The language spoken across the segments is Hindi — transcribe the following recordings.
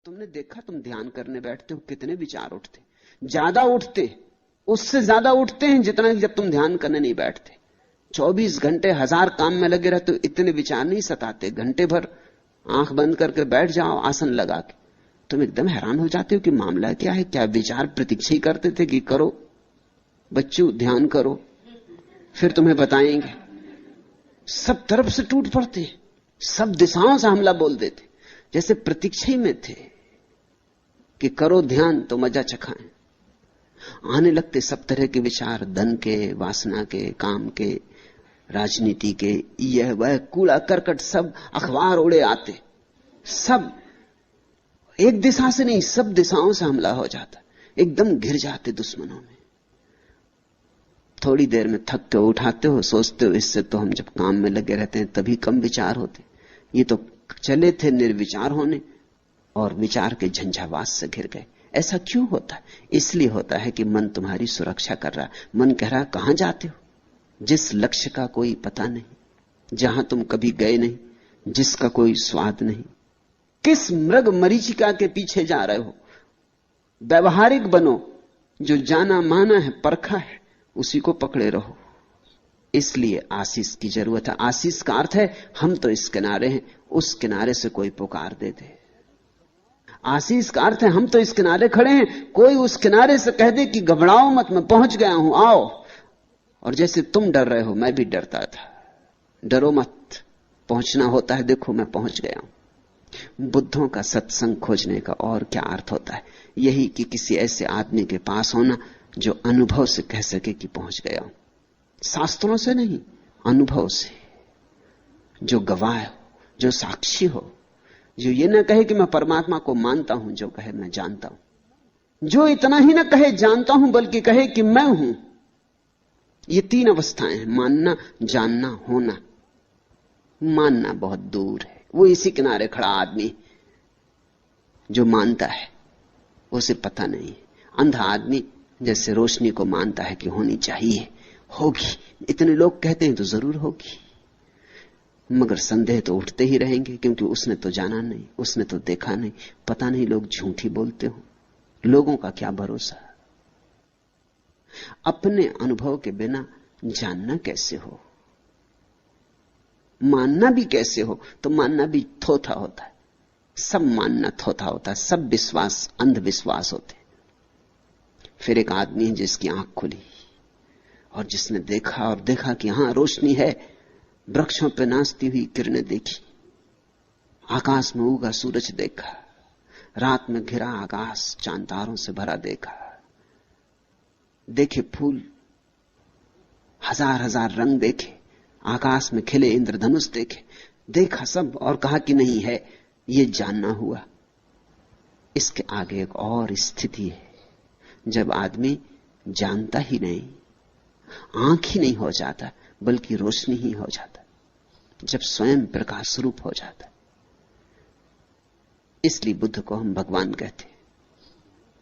तुमने देखा, तुम ध्यान करने बैठते हो कितने विचार उठते, ज्यादा उठते, उससे ज्यादा उठते हैं जितना कि जब तुम ध्यान करने नहीं बैठते। 24 घंटे 1000 काम में लगे रहते हो, इतने विचार नहीं सताते। घंटे भर आंख बंद करके बैठ जाओ आसन लगा के, तुम एकदम हैरान हो जाते हो कि मामला क्या है। क्या विचार प्रतीक्षा ही करते थे कि करो बच्चों ध्यान करो, फिर तुम्हें बताएंगे। सब तरफ से टूट पड़ते, सब दिशाओं से हमला बोल देते, जैसे प्रतीक्षा ही में थे कि करो ध्यान तो मजा चखाएं। आने लगते सब तरह के विचार, धन के, वासना के, काम के, राजनीति के, यह वह कूड़ा करकट सब अखबार उड़े आते। सब एक दिशा से नहीं, सब दिशाओं से हमला हो जाता, एकदम घिर जाते दुश्मनों में। थोड़ी देर में थक के उठाते हो, सोचते हो इससे तो हम जब काम में लगे रहते हैं तभी कम विचार होते, ये तो चले थे निर्विचार होने और विचार के झंझावात से घिर गए। ऐसा क्यों होता है? इसलिए होता है कि मन तुम्हारी सुरक्षा कर रहा है। मन कह रहा है कहां जाते हो, जिस लक्ष्य का कोई पता नहीं, जहां तुम कभी गए नहीं, जिसका कोई स्वाद नहीं, किस मृग मरीचिका के पीछे जा रहे हो। व्यवहारिक बनो, जो जाना माना है, परखा है, उसी को पकड़े रहो। इसलिए आशीष की जरूरत है। आशीष का अर्थ है हम तो इस किनारे हैं, उस किनारे से कोई पुकार दे दे। आशीष का अर्थ है हम तो इस किनारे खड़े हैं, कोई उस किनारे से कह दे कि घबराओ मत, मैं पहुंच गया हूं, आओ। और जैसे तुम डर रहे हो, मैं भी डरता था। डरो मत, पहुंचना होता है, देखो मैं पहुंच गया हूं। बुद्धों का सत्संग खोजने का और क्या अर्थ होता है? यही कि किसी ऐसे आदमी के पास होना जो अनुभव से कह सके कि पहुंच गया हूं। शास्त्रों से नहीं, अनुभव से, जो गवाह हो, जो साक्षी हो, जो ये ना कहे कि मैं परमात्मा को मानता हूं, जो कहे मैं जानता हूं। जो इतना ही ना कहे जानता हूं, बल्कि कहे कि मैं हूं। ये 3 अवस्थाएं हैं, मानना, जानना, होना। मानना बहुत दूर है, वो इसी किनारे खड़ा आदमी जो मानता है, उसे पता नहीं। अंधा आदमी जैसे रोशनी को मानता है कि होनी चाहिए, होगी, इतने लोग कहते हैं तो जरूर होगी, मगर संदेह तो उठते ही रहेंगे, क्योंकि उसने तो जाना नहीं, उसने तो देखा नहीं, पता नहीं लोग झूठी बोलते हो, लोगों का क्या भरोसा। अपने अनुभव के बिना जानना कैसे हो, मानना भी कैसे हो? तो मानना भी थोथा होता है, सब मानना थोथा होता है, सब विश्वास अंधविश्वास होते। फिर एक आदमी है जिसकी आंख खुली और जिसने देखा, और देखा कि हां रोशनी है, वृक्षों पर नाचती हुई किरणें देखी, आकाश में उगा सूरज देखा, रात में घिरा आकाश चांद तारों से भरा देखा, देखे फूल, हजार हजार रंग देखे, आकाश में खिले इंद्रधनुष देखे, देखा सब, और कहा कि नहीं है, ये जानना हुआ। इसके आगे एक और स्थिति है, जब आदमी जानता ही नहीं, आंख ही नहीं हो जाता, बल्कि रोशनी ही हो जाता, जब स्वयं प्रकाश रूप हो जाता। इसलिए बुद्ध को हम भगवान कहते,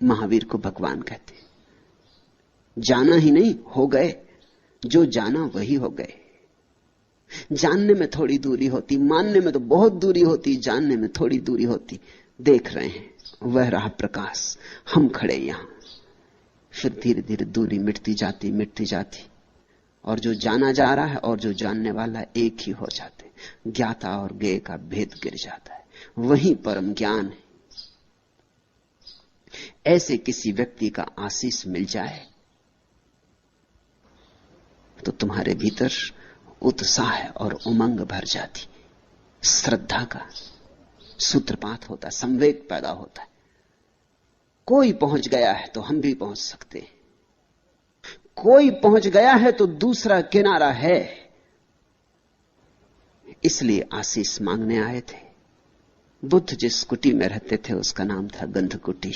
महावीर को भगवान कहते। जाना ही नहीं, हो गए, जो जाना वही हो गए। जानने में थोड़ी दूरी होती, मानने में तो बहुत दूरी होती, जानने में थोड़ी दूरी होती। देख रहे हैं, वह रहा प्रकाश, हम खड़े यहां। फिर धीरे धीरे दूरी मिटती जाती, मिटती जाती, और जो जाना जा रहा है और जो जानने वाला है एक ही हो जाते। ज्ञाता और ज्ञेय का भेद गिर जाता है, वही परम ज्ञान है। ऐसे किसी व्यक्ति का आशीष मिल जाए तो तुम्हारे भीतर उत्साह और उमंग भर जाती, श्रद्धा का सूत्रपात होता, संवेग पैदा होता है। कोई पहुंच गया है तो हम भी पहुंच सकते हैं, कोई पहुंच गया है तो दूसरा किनारा है। इसलिए आशीष मांगने आए थे। बुद्ध जिस कुटी में रहते थे उसका नाम था गंध कुटी,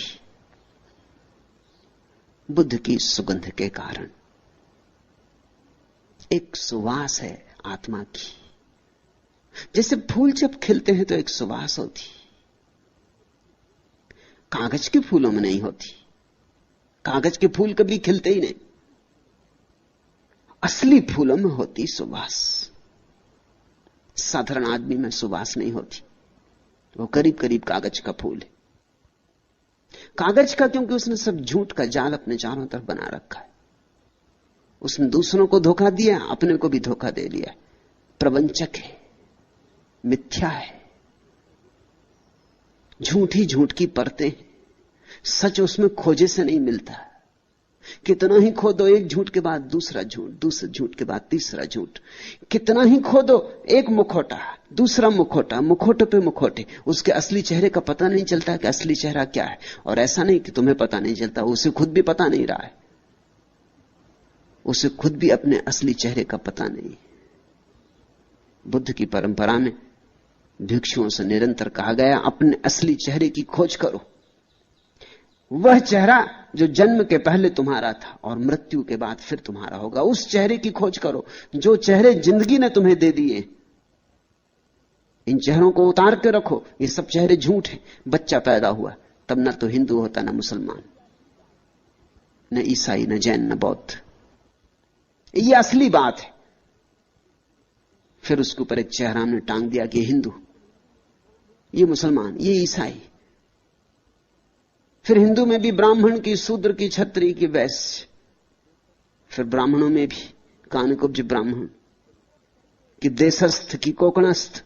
बुद्ध की सुगंध के कारण। एक सुवास है आत्मा की, जैसे फूल जब खिलते हैं तो एक सुवास होती, कागज के फूलों में नहीं होती। कागज के फूल कभी खिलते ही नहीं, असली फूलों में होती सुवास। साधारण आदमी में सुवास नहीं होती, वो करीब करीब कागज का फूल है। कागज का, क्योंकि उसने सब झूठ का जाल अपने चारों तरफ बना रखा है। उसने दूसरों को धोखा दिया, अपने को भी धोखा दे लिया। प्रवंचक है, मिथ्या है, झूठ ही झूठ की परतें, सच उसमें खोजे से नहीं मिलता। कितना ही खोदो, एक झूठ के बाद दूसरा झूठ, दूसरे झूठ के बाद तीसरा झूठ। कितना ही खोदो, एक मुखौटा, दूसरा मुखौटा, मुखौटे पे मुखौटे। उसके असली चेहरे का पता नहीं चलता कि असली चेहरा क्या है। और ऐसा नहीं कि तुम्हें पता नहीं चलता, उसे खुद भी पता नहीं रहा है। उसे खुद भी अपने असली चेहरे का पता नहीं। बुद्ध की परंपरा में भिक्षुओं से निरंतर कहा गया, अपने असली चेहरे की खोज करो। वह चेहरा जो जन्म के पहले तुम्हारा था और मृत्यु के बाद फिर तुम्हारा होगा, उस चेहरे की खोज करो। जो चेहरे जिंदगी ने तुम्हें दे दिए, इन चेहरों को उतार के रखो। ये सब चेहरे झूठ हैं। बच्चा पैदा हुआ तब न तो हिंदू होता, न मुसलमान, न ईसाई, न जैन, न बौद्ध। ये असली बात है। फिर उसके ऊपर एक चेहरा हमने टांग दिया कि हिंदू, ये मुसलमान, ये ईसाई। फिर हिंदू में भी ब्राह्मण की, शूद्र की, क्षत्रिय की, वैश्य। फिर ब्राह्मणों में भी कानकुब्ज ब्राह्मण कि देशस्थ की कोकणस्थ।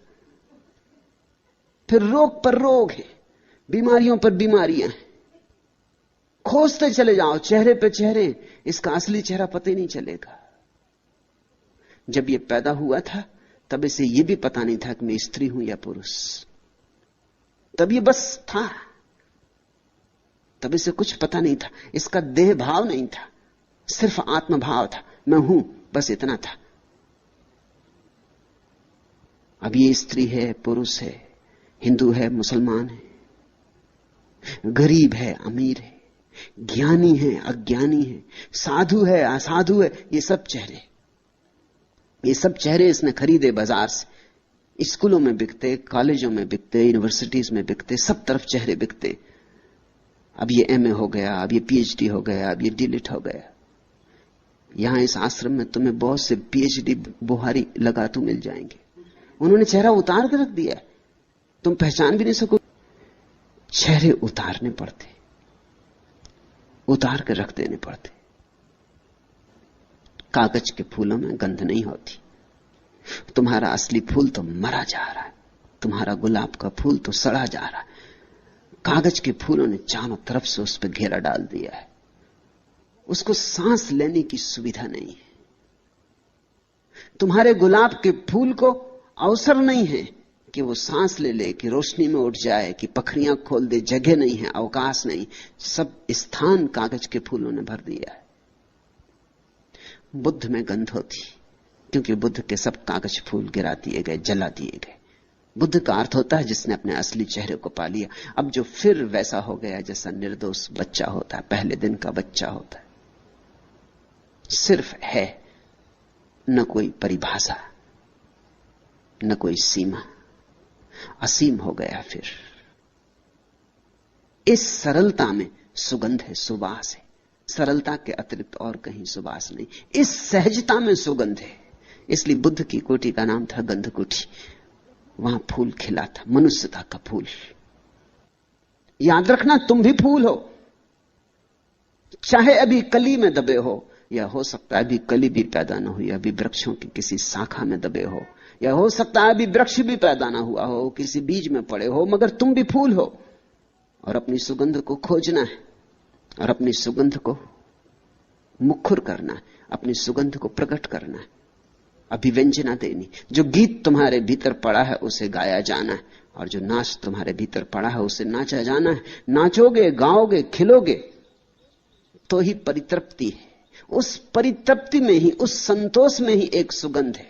फिर रोग पर रोग है, बीमारियों पर बीमारियां हैं। खोजते चले जाओ चेहरे पे चेहरे, इसका असली चेहरा पता ही नहीं चलेगा। जब ये पैदा हुआ था तब इसे ये भी पता नहीं था कि मैं स्त्री हूं या पुरुष। तब ये बस था, तब इसे कुछ पता नहीं था। इसका देह भाव नहीं था, सिर्फ आत्म भाव था, मैं हूं, बस इतना था। अब ये स्त्री है, पुरुष है, हिंदू है, मुसलमान है, गरीब है, अमीर है, ज्ञानी है, अज्ञानी है, साधु है, असाधु है। ये सब चेहरे, ये सब चेहरे इसने खरीदे बाजार से। स्कूलों में बिकते, कॉलेजों में बिकते, यूनिवर्सिटीज में बिकते, सब तरफ चेहरे बिकते। अब ये एमए हो गया, अब ये पीएचडी हो गया, अब ये डीलिट हो गया। यहां इस आश्रम में तुम्हें बहुत से पीएचडी बुहारी लगातू मिल जाएंगे। उन्होंने चेहरा उतार के रख दिया, तुम पहचान भी नहीं सको। चेहरे उतारने पड़ते, उतार के रख देने पड़ते। कागज के फूलों में गंध नहीं होती। तुम्हारा असली फूल तो मरा जा रहा है, तुम्हारा गुलाब का फूल तो सड़ा जा रहा है। कागज के फूलों ने चारों तरफ से उस पर घेरा डाल दिया है। उसको सांस लेने की सुविधा नहीं है। तुम्हारे गुलाब के फूल को अवसर नहीं है कि वो सांस ले ले, कि रोशनी में उठ जाए, कि पखरियां खोल दे। जगह नहीं है, अवकाश नहीं, सब स्थान कागज के फूलों ने भर दिया है। बुद्ध में गंध होती, क्योंकि बुद्ध के सब कागज फूल गिरा दिए गए, जला दिए गए। बुद्ध का अर्थ होता है जिसने अपने असली चेहरे को पा लिया। अब जो फिर वैसा हो गया जैसा निर्दोष बच्चा होता है, पहले दिन का बच्चा होता है, सिर्फ है, न कोई परिभाषा, न कोई सीमा, असीम हो गया। फिर इस सरलता में सुगंध है, सुवास है। सरलता के अतिरिक्त और कहीं सुवास नहीं। इस सहजता में सुगंध है। इसलिए बुद्ध की कोठी का नाम था गंध कोठी। वहां फूल खिला था, मनुष्यता का फूल। याद रखना, तुम भी फूल हो, चाहे अभी कली में दबे हो, या हो सकता है अभी कली भी पैदा न हुई, अभी वृक्षों की किसी शाखा में दबे हो, या हो सकता है अभी वृक्ष भी पैदा ना हुआ हो, किसी बीज में पड़े हो, मगर तुम भी फूल हो। और अपनी सुगंध को खोजना है, और अपनी सुगंध को मुखर करना है, अपनी सुगंध को प्रकट करना है, अभिव्यंजना देनी। जो गीत तुम्हारे भीतर पड़ा है उसे गाया जाना है, और जो नाच तुम्हारे भीतर पड़ा है उसे नाचा जाना है। नाचोगे, गाओगे, खिलोगे तो ही परितृप्ति है। उस परितृप्ति में ही, उस संतोष में ही एक सुगंध है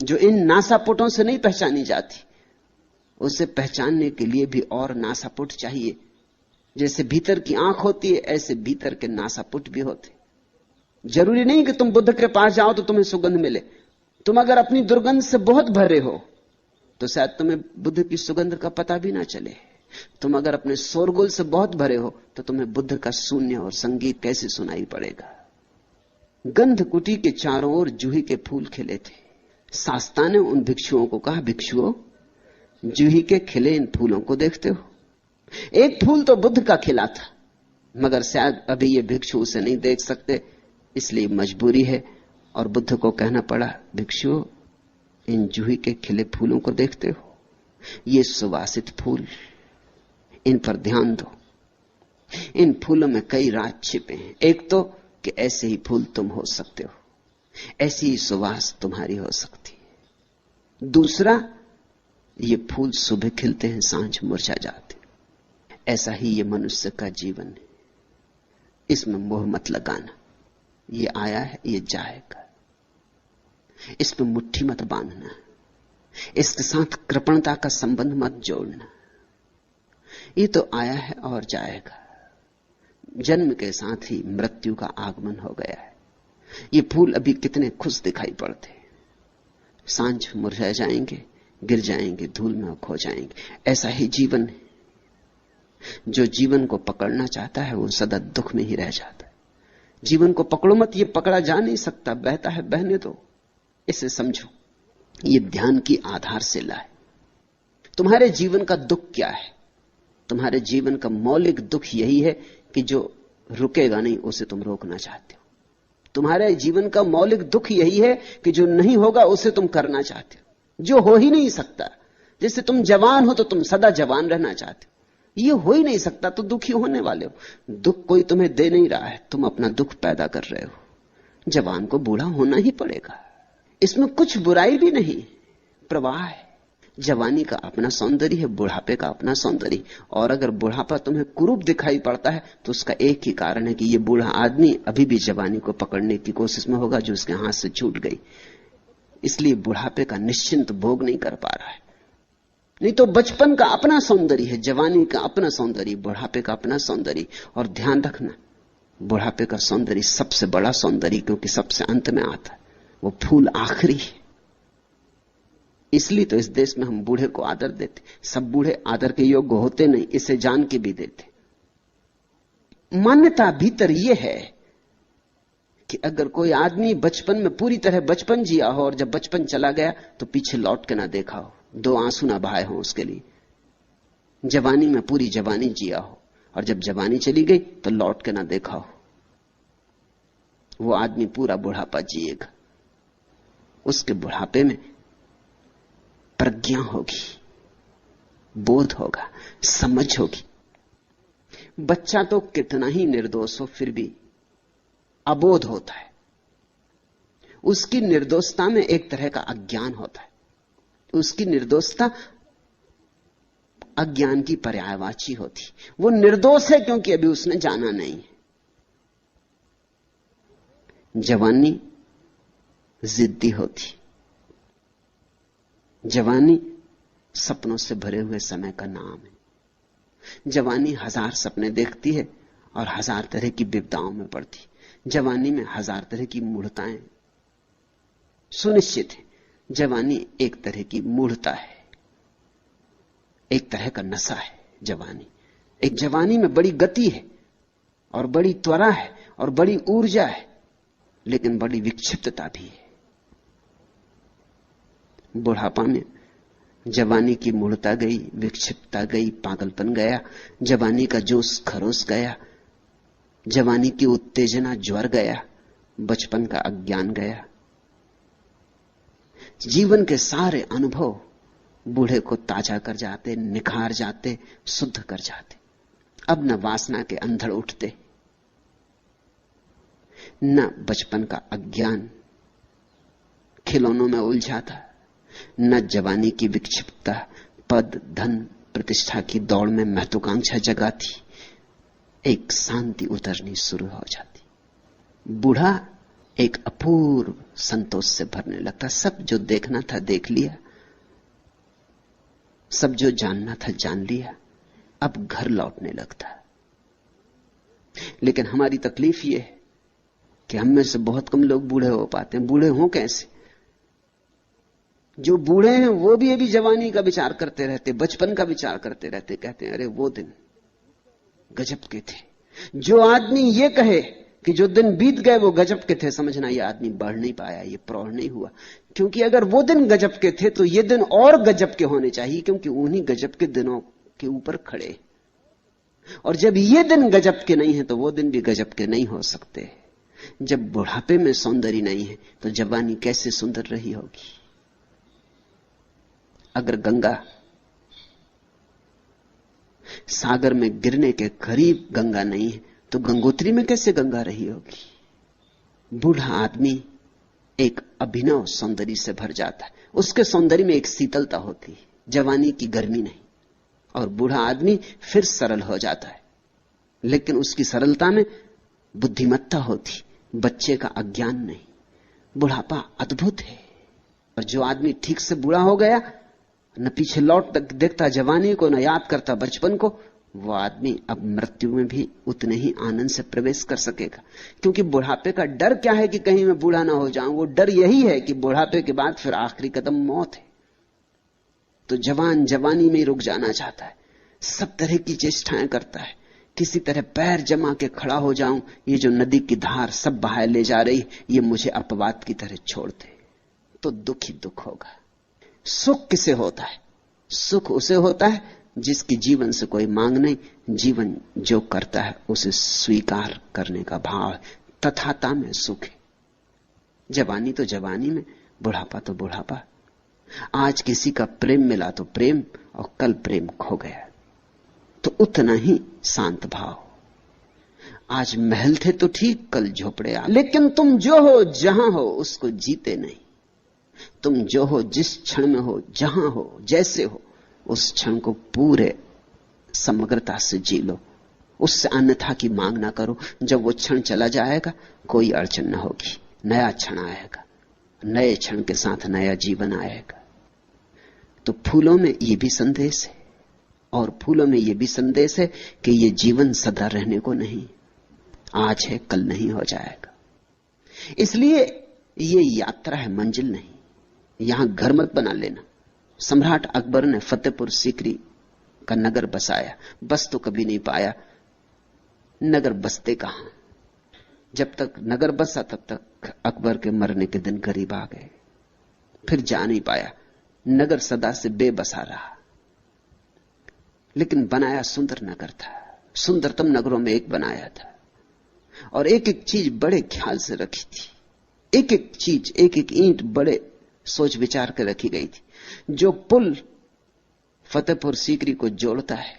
जो इन नासापुटों से नहीं पहचानी जाती। उसे पहचानने के लिए भी और नासापुट चाहिए। जैसे भीतर की आंख होती है, ऐसे भीतर के नासापुट भी होते। जरूरी नहीं कि तुम बुद्ध के पास जाओ तो तुम्हें सुगंध मिले। तुम अगर अपनी दुर्गंध से बहुत भरे हो तो शायद तुम्हें बुद्ध की सुगंध का पता भी ना चले। तुम अगर अपने शोरगुल से बहुत भरे हो तो तुम्हें बुद्ध का शून्य और संगीत कैसे सुनाई पड़ेगा। गंध कुटी के चारों ओर जूही के फूल खिले थे। शास्ता ने उन भिक्षुओं को कहा, भिक्षुओं, जूही के खिले इन फूलों को देखते हो? एक फूल तो बुद्ध का खिला था, मगर शायद अभी ये भिक्षु उसे नहीं देख सकते, इसलिए मजबूरी है और बुद्ध को कहना पड़ा, भिक्षु इन जूही के खिले फूलों को देखते हो, ये सुवासित फूल, इन पर ध्यान दो। इन फूलों में कई राज छिपे हैं। एक तो कि ऐसे ही फूल तुम हो सकते हो, ऐसी ही सुवास तुम्हारी हो सकती है। दूसरा, ये फूल सुबह खिलते हैं, सांझ मुरझा जाते। ऐसा ही ये मनुष्य का जीवन है, इसमें मोह मत लगाना। ये आया है, ये जाएगा, इस पर मुट्ठी मत बांधना, इसके साथ कृपणता का संबंध मत जोड़ना। ये तो आया है और जाएगा, जन्म के साथ ही मृत्यु का आगमन हो गया है। ये फूल अभी कितने खुश दिखाई पड़ते, सांझ मुरझा जाएंगे, गिर जाएंगे, धूल में खो जाएंगे। ऐसा ही जीवन है। जो जीवन को पकड़ना चाहता है वो सदा दुख में ही रह जाता है। जीवन को पकड़ो मत, ये पकड़ा जा नहीं सकता, बहता है बहने दो, इसे समझो। ये ध्यान की आधारशिला है। तुम्हारे जीवन का दुख क्या है? तुम्हारे जीवन का मौलिक दुख यही है कि जो रुकेगा नहीं उसे तुम रोकना चाहते हो। तुम्हारे जीवन का मौलिक दुख यही है कि जो नहीं होगा उसे तुम करना चाहते हो, जो हो ही नहीं सकता। जैसे तुम जवान हो तो तुम सदा जवान रहना चाहते हो, ये हो ही नहीं सकता तो दुखी होने वाले हो। दुख कोई तुम्हें दे नहीं रहा है, तुम अपना दुख पैदा कर रहे हो। जवान को बूढ़ा होना ही पड़ेगा, इसमें कुछ बुराई भी नहीं, प्रवाह है। जवानी का अपना सौंदर्य है, बुढ़ापे का अपना सौंदर्य। और अगर बुढ़ापा तुम्हें कुरूप दिखाई पड़ता है तो उसका एक ही कारण है कि यह बूढ़ा आदमी अभी भी जवानी को पकड़ने की कोशिश में होगा जो उसके हाथ से छूट गई, इसलिए बुढ़ापे का निश्चिंत भोग नहीं कर पा रहा है। नहीं तो बचपन का अपना सौंदर्य है, जवानी का अपना सौंदर्य, बुढ़ापे का अपना सौंदर्य। और ध्यान रखना, बुढ़ापे का सौंदर्य सबसे बड़ा सौंदर्य, क्योंकि सबसे अंत में आता है, वो फूल आखिरी है। इसलिए तो इस देश में हम बूढ़े को आदर देते। सब बूढ़े आदर के योग्य होते नहीं, इसे जान के भी देते। मान्यता भीतर यह है कि अगर कोई आदमी बचपन में पूरी तरह बचपन जिया हो और जब बचपन चला गया तो पीछे लौट के ना देखा हो, दो आंसू ना बहाए हो उसके लिए। जवानी में पूरी जवानी जिया हो और जब जवानी चली गई तो लौट के ना देखा हो, वो आदमी पूरा बुढ़ापा जिएगा। उसके बुढ़ापे में प्रज्ञा होगी, बोध होगा, समझ होगी। बच्चा तो कितना ही निर्दोष हो फिर भी अबोध होता है। उसकी निर्दोषता में एक तरह का अज्ञान होता है। उसकी निर्दोषता अज्ञान की पर्यायवाची होती। वो निर्दोष है क्योंकि अभी उसने जाना नहीं है। जवानी जिद्दी होती, जवानी सपनों से भरे हुए समय का नाम है। जवानी हजार सपने देखती है और हजार तरह की विपदाओं में पड़ती। जवानी में हजार तरह की मूढ़ताएं सुनिश्चित है। जवानी एक तरह की मूढ़ता है, एक तरह का नशा है जवानी। एक जवानी में बड़ी गति है और बड़ी त्वरा है और बड़ी ऊर्जा है, लेकिन बड़ी विक्षिप्तता भी है। बुढ़ापा में जवानी की मूढ़ता गई, विक्षिप्तता गई, पागलपन गया, जवानी का जोश खरोश गया, जवानी की उत्तेजना ज्वर गया, बचपन का अज्ञान गया। जीवन के सारे अनुभव बूढ़े को ताजा कर जाते, निखार जाते, शुद्ध कर जाते। अब न वासना के अंधड़ उठते, न बचपन का अज्ञान खिलौनों में उलझाता, न जवानी की विक्षिप्तता पद धन प्रतिष्ठा की दौड़ में महत्वाकांक्षा जगाती। एक शांति उतरनी शुरू हो जाती। बूढ़ा एक अपूर्व संतोष से भरने लगता। सब जो देखना था देख लिया, सब जो जानना था जान लिया, अब घर लौटने लगता। लेकिन हमारी तकलीफ यह है कि हम में से बहुत कम लोग बूढ़े हो पाते हैं। बूढ़े हों कैसे? जो बूढ़े हैं वो भी अभी जवानी का विचार करते रहते, बचपन का विचार करते रहते, कहते हैं अरे वो दिन गजब के थे। जो आदमी ये कहे कि जो दिन बीत गए वो गजब के थे, समझना ये आदमी बढ़ नहीं पाया, ये प्रौढ़ नहीं हुआ। क्योंकि अगर वो दिन गजब के थे तो ये दिन और गजब के होने चाहिए, क्योंकि उन्हीं गजब के दिनों के ऊपर खड़े। और जब ये दिन गजब के नहीं है तो वो दिन भी गजब के नहीं हो सकते। जब बुढ़ापे में सौंदर्य नहीं है तो जवानी कैसे सुंदर रही होगी। अगर गंगा सागर में गिरने के करीब गंगा नहीं है तो गंगोत्री में कैसे गंगा रही होगी। बूढ़ा आदमी एक अभिनव सौंदर्य से भर जाता है, उसके सौंदर्य में एक शीतलता होती है, जवानी की गर्मी नहीं। और बूढ़ा आदमी फिर सरल हो जाता है, लेकिन उसकी सरलता में बुद्धिमत्ता होती, बच्चे का अज्ञान नहीं। बुढ़ापा अद्भुत है। और जो आदमी ठीक से बूढ़ा हो गया, न पीछे लौट देखता जवानी को, न याद करता बचपन को, वो आदमी अब मृत्यु में भी उतने ही आनंद से प्रवेश कर सकेगा। क्योंकि बुढ़ापे का डर क्या है कि कहीं मैं बूढ़ा ना हो जाऊं, वो डर यही है कि बुढ़ापे के बाद फिर आखिरी कदम मौत है। तो जवान जवानी में रुक जाना चाहता है, सब तरह की चेष्टाएं करता है, किसी तरह पैर जमा के खड़ा हो जाऊं, ये जो नदी की धार सब बहाए ले जा रही, ये मुझे अपवाद की तरह छोड़ दे। तो दुख ही दुख होगा। सुख किसे होता है? सुख उसे होता है जिसकी जीवन से कोई मांग नहीं, जीवन जो करता है उसे स्वीकार करने का भाव है। तथाता में सुख है। जवानी तो जवानी में, बुढ़ापा तो बुढ़ापा। आज किसी का प्रेम मिला तो प्रेम, और कल प्रेम खो गया तो उतना ही शांत भाव। आज महल थे तो ठीक, कल झोपड़े आ। लेकिन तुम जो हो जहां हो उसको जीते नहीं। तुम जो हो, जिस क्षण में हो, जहां हो, जैसे हो, उस क्षण को पूरे समग्रता से जी लो। उससे अन्यथा की मांग ना करो। जब वो क्षण चला जाएगा कोई अड़चन ना होगी, नया क्षण आएगा, नए क्षण के साथ नया जीवन आएगा। तो फूलों में ये भी संदेश है, और फूलों में ये भी संदेश है कि ये जीवन सदा रहने को नहीं, आज है कल नहीं हो जाएगा। इसलिए ये यात्रा है, मंजिल नहीं। यहां घर मत बना लेना। सम्राट अकबर ने फतेहपुर सीकरी का नगर बसाया, बस तो कभी नहीं पाया। नगर बसते कहां? जब तक नगर बसा तब तक अकबर के मरने के दिन करीब आ गए, फिर जा नहीं पाया। नगर सदा से बेबसा रहा, लेकिन बनाया सुंदर नगर था। सुंदरतम नगरों में एक बनाया था, और एक एक चीज बड़े ख्याल से रखी थी। एक एक चीज, एक एक ईंट बड़े सोच विचार के रखी गई थी। जो पुल फतेहपुर सीकरी को जोड़ता है,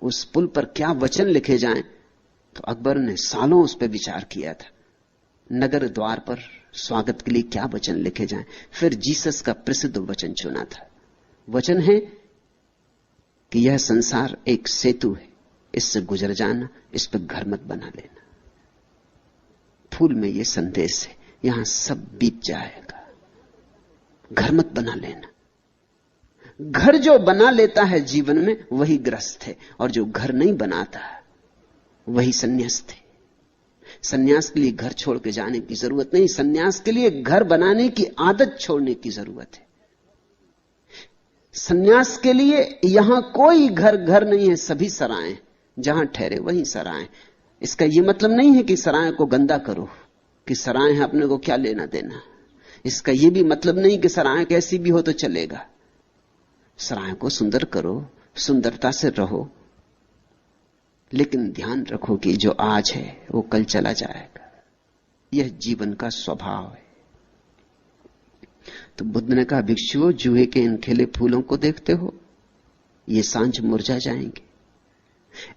उस पुल पर क्या वचन लिखे जाएं, तो अकबर ने सालों उस पर विचार किया था। नगर द्वार पर स्वागत के लिए क्या वचन लिखे जाएं। फिर जीसस का प्रसिद्ध वचन चुना था। वचन है कि यह संसार एक सेतु है, इससे गुजर जाना, इस पर घर मत बना लेना। फूल में यह संदेश है, यहां सब बीत जाएगा, घर मत बना लेना। घर जो बना लेता है जीवन में वही ग्रस्त है, और जो घर नहीं बनाता वही संन्यास्त है। संन्यास के लिए घर छोड़ के जाने की जरूरत नहीं, संन्यास के लिए घर बनाने की आदत छोड़ने की जरूरत है। संन्यास के लिए यहां कोई घर घर नहीं है, सभी सराएं, जहां ठहरे वहीं सराएं। इसका यह मतलब नहीं है कि सराय को गंदा करो, कि सराय है अपने को क्या लेना देना। इसका यह भी मतलब नहीं कि सराय कैसी भी हो तो चलेगा। सराय को सुंदर करो, सुंदरता से रहो, लेकिन ध्यान रखो कि जो आज है वो कल चला जाएगा। यह जीवन का स्वभाव है। तो बुद्ध ने कहा, भिक्षुओं, जूहे के इन खिले फूलों को देखते हो, ये सांझ मुरझा जाएंगे।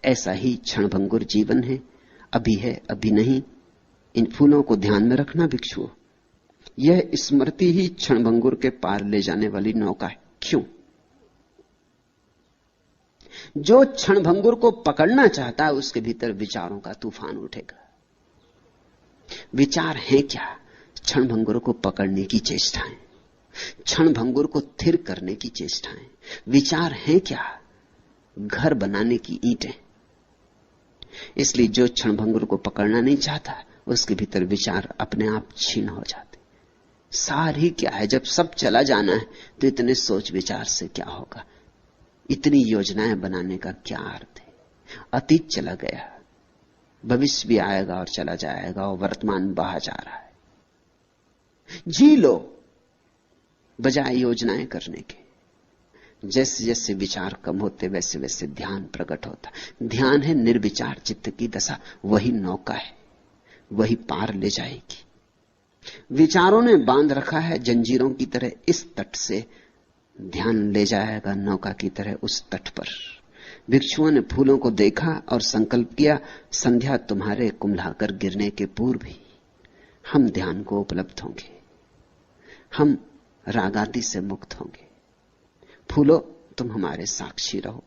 ऐसा ही क्षणभंगुर जीवन है, अभी है अभी नहीं। इन फूलों को ध्यान में रखना भिक्षुओं। यह स्मृति ही क्षणभंगुर के पार ले जाने वाली नौका है। क्यों? जो क्षणभंगुर को पकड़ना चाहता है उसके भीतर विचारों का तूफान उठेगा। विचार है क्या? क्षणभंगुर को पकड़ने की चेष्टाएं, क्षणभंगुर को थिर करने की चेष्टाएं। विचार है क्या? घर बनाने की ईंटें। इसलिए जो क्षणभंगुर को पकड़ना नहीं चाहता उसके भीतर विचार अपने आप छीन हो जाते। सार ही क्या है? जब सब चला जाना है तो इतने सोच विचार से क्या होगा? इतनी योजनाएं बनाने का क्या अर्थ है? अतीत चला गया, भविष्य भी आएगा और चला जाएगा, और वर्तमान बहा जा रहा है। जी लो बजाय योजनाएं करने के। जैसे जैसे विचार कम होते वैसे वैसे ध्यान प्रकट होता। ध्यान है निर्विचार चित्त की दशा, वही नौका है, वही पार ले जाएगी। विचारों ने बांध रखा है जंजीरों की तरह इस तट से, ध्यान ले जाएगा नौका की तरह उस तट पर। भिक्षुओं ने फूलों को देखा और संकल्प किया, संध्या तुम्हारे कुम्भलाकर गिरने के पूर्व ही हम ध्यान को उपलब्ध होंगे, हम रागादि से मुक्त होंगे। फूलो तुम हमारे साक्षी रहो।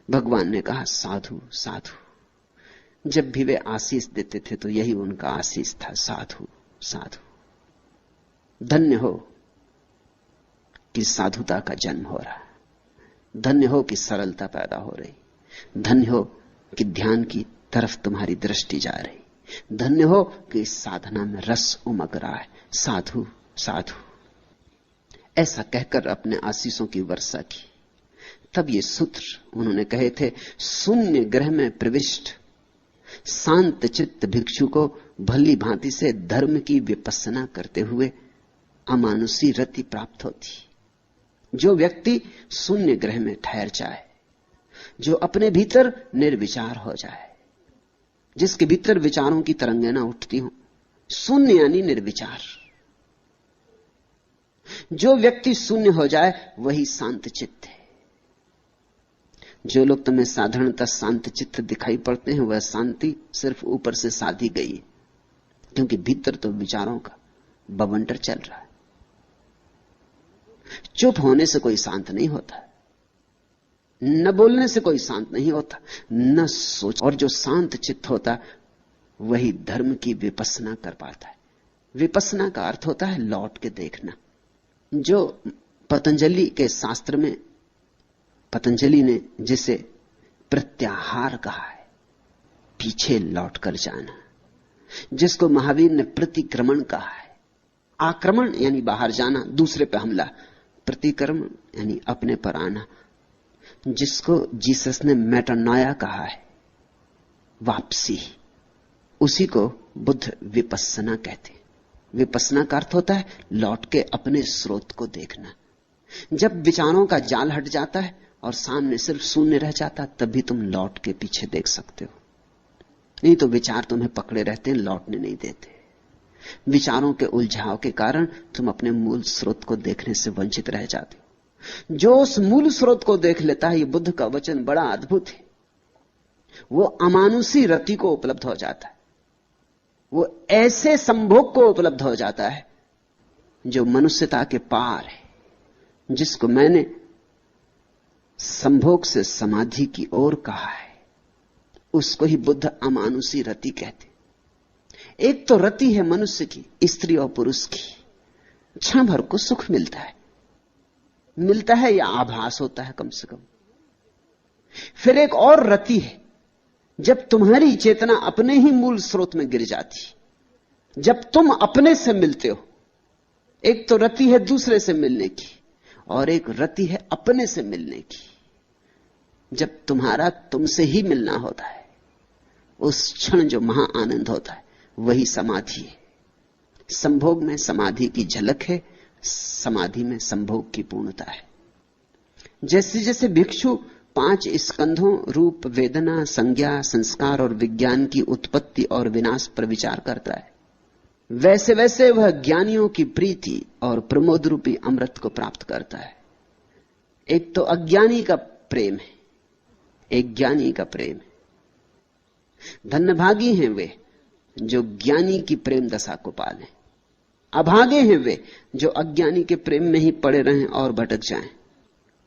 भगवान ने कहा साधु साधु। जब भी वे आशीष देते थे तो यही उनका आशीष था, साधु साधु। धन्य हो कि साधुता का जन्म हो रहा, धन्य हो कि सरलता पैदा हो रही, धन्य हो कि ध्यान की तरफ तुम्हारी दृष्टि जा रही, धन्य हो कि इस साधना में रस उमग रहा है। साधु साधु ऐसा कहकर अपने आशीषों की वर्षा की। तब ये सूत्र उन्होंने कहे थे, शून्य ग्रह में प्रविष्ट शांत चित्त भिक्षु को भली भांति से धर्म की विपස්සना करते हुए अमानुषी रति प्राप्त होती। जो व्यक्ति शून्य ग्रह में ठहर जाए, जो अपने भीतर निर्विचार हो जाए, जिसके भीतर विचारों की तरंगें ना उठती हो, शून्य यानी निर्विचार, जो व्यक्ति शून्य हो जाए वही शांत चित्त है। जो लोग तुम्हें साधारणतः शांत चित्त दिखाई पड़ते हैं, वह शांति सिर्फ ऊपर से साधी गई है, क्योंकि भीतर तो विचारों का बवंडर चल रहा है। चुप होने से कोई शांत नहीं होता, न बोलने से कोई शांत नहीं होता, न सोच। और जो शांत चित्त होता वही धर्म की विपස්සना कर पाता है। विपස්සना का अर्थ होता है लौट के देखना। जो पतंजलि के शास्त्र में पतंजलि ने जिसे प्रत्याहार कहा है, पीछे लौट कर जाना, जिसको महावीर ने प्रतिक्रमण कहा है, आक्रमण यानी बाहर जाना, दूसरे पे हमला, प्रतिक्रमण यानी अपने पर आना, जिसको जीसस ने मेटानॉया कहा है, वापसी, उसी को बुद्ध विपස්සना कहते हैं। विपස්සना का अर्थ होता है लौट के अपने स्रोत को देखना। जब विचारों का जाल हट जाता है और सामने सिर्फ शून्य रह जाता, तभी तुम लौट के पीछे देख सकते हो। नहीं तो विचार तुम्हें पकड़े रहते हैं, लौटने नहीं देते। विचारों के उलझाव के कारण तुम अपने मूल स्रोत को देखने से वंचित रह जाते हो। जो उस मूल स्रोत को देख लेता है, ये बुद्ध का वचन बड़ा अद्भुत है, वो अमानुषी रति को उपलब्ध हो जाता है, वो ऐसे संभोग को उपलब्ध हो जाता है जो मनुष्यता के पार है, जिसको मैंने संभोग से समाधि की ओर कहा है, उसको ही बुद्ध अमानुषी रति कहते। एक तो रति है मनुष्य की, स्त्री और पुरुष की, क्षण भर को सुख मिलता है या आभास होता है कम से कम। फिर एक और रति है, जब तुम्हारी चेतना अपने ही मूल स्रोत में गिर जाती, जब तुम अपने से मिलते हो। एक तो रति है दूसरे से मिलने की, और एक रति है अपने से मिलने की। जब तुम्हारा तुमसे ही मिलना होता है, उस क्षण जो महा आनंद होता है, वही समाधि है। संभोग में समाधि की झलक है, समाधि में संभोग की पूर्णता है। जैसे जैसे भिक्षु 5 स्कंधों रूप, वेदना, संज्ञा, संस्कार और विज्ञान की उत्पत्ति और विनाश पर विचार करता है, वैसे वैसे वह ज्ञानियों की प्रीति और प्रमोद रूपी अमृत को प्राप्त करता है। एक तो अज्ञानी का प्रेम है, एक ज्ञानी का प्रेम है। धन्यभागी हैं वे जो ज्ञानी की प्रेम दशा को पालें, अभागे हैं वे जो अज्ञानी के प्रेम में ही पड़े रहें और भटक जाएं।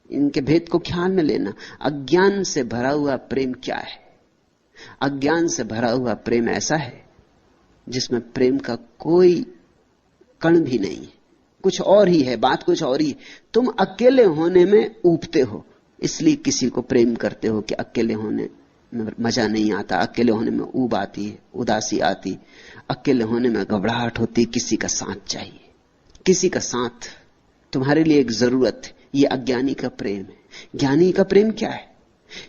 इनके भेद को ख्याल में लेना। अज्ञान से भरा हुआ प्रेम क्या है? अज्ञान से भरा हुआ प्रेम ऐसा है जिसमें प्रेम का कोई कण भी नहीं है, कुछ और ही है, बात कुछ और ही। तुम अकेले होने में ऊबते हो, इसलिए किसी को प्रेम करते हो कि अकेले होने में मजा नहीं आता, अकेले होने में ऊब आती है, उदासी आती, अकेले होने में घबराहट होती, किसी का साथ चाहिए, किसी का साथ तुम्हारे लिए एक जरूरत है। ये अज्ञानी का प्रेम है। ज्ञानी का प्रेम क्या है?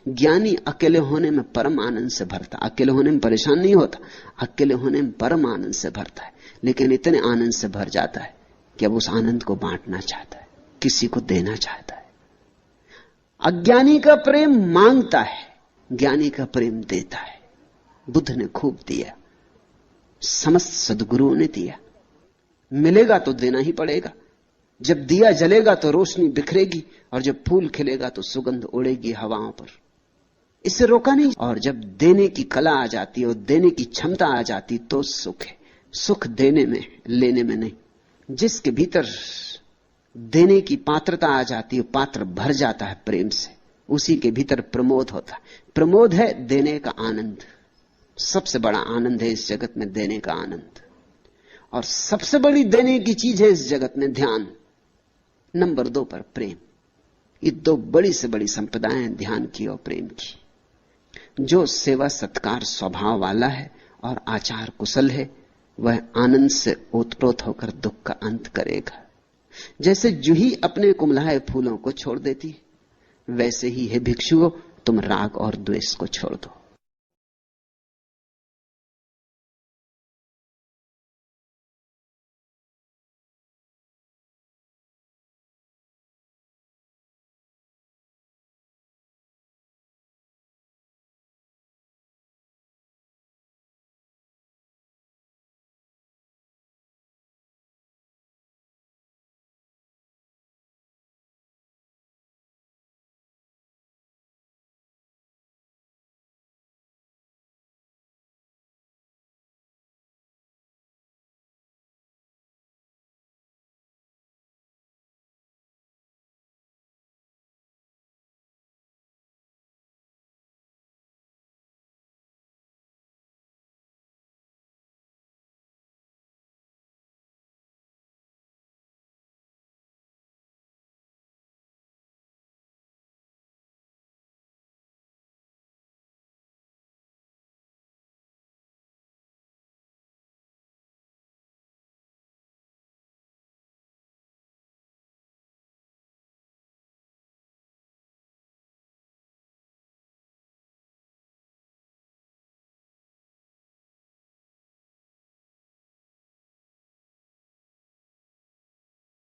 ज्ञानी अकेले होने में परम आनंद से भरता, अकेले होने में परेशान नहीं होता, अकेले होने में परम आनंद से भरता है। लेकिन इतने आनंद से भर जाता है कि अब उस आनंद को बांटना चाहता है। किसी को देना चाहता है। अज्ञानी का प्रेम मांगता है, ज्ञानी का प्रेम देता है। बुद्ध ने खूब दिया, समस्त सद्गुरुओं ने दिया। मिलेगा तो देना ही पड़ेगा। जब दिया जलेगा तो रोशनी बिखरेगी, और जब फूल खिलेगा तो सुगंध उड़ेगी हवाओं पर। इससे रोका नहीं। और जब देने की कला आ जाती है और देने की क्षमता आ जाती तो सुख है। सुख देने में, लेने में नहीं। जिसके भीतर देने की पात्रता आ जाती है, पात्र भर जाता है प्रेम से, उसी के भीतर प्रमोद होता है। प्रमोद है देने का आनंद। सबसे बड़ा आनंद है इस जगत में देने का आनंद। और सबसे बड़ी देने की चीज है इस जगत में ध्यान। नंबर 2 पर प्रेम। ये 2 बड़ी से बड़ी संपदाएं हैं, ध्यान की और प्रेम की। जो सेवा सत्कार स्वभाव वाला है और आचार कुशल है, वह आनंद से ओतप्रोत होकर दुख का अंत करेगा। जैसे जूही अपने कुमलाए फूलों को छोड़ देती, वैसे ही है भिक्षुओं, तुम राग और द्वेष को छोड़ दो।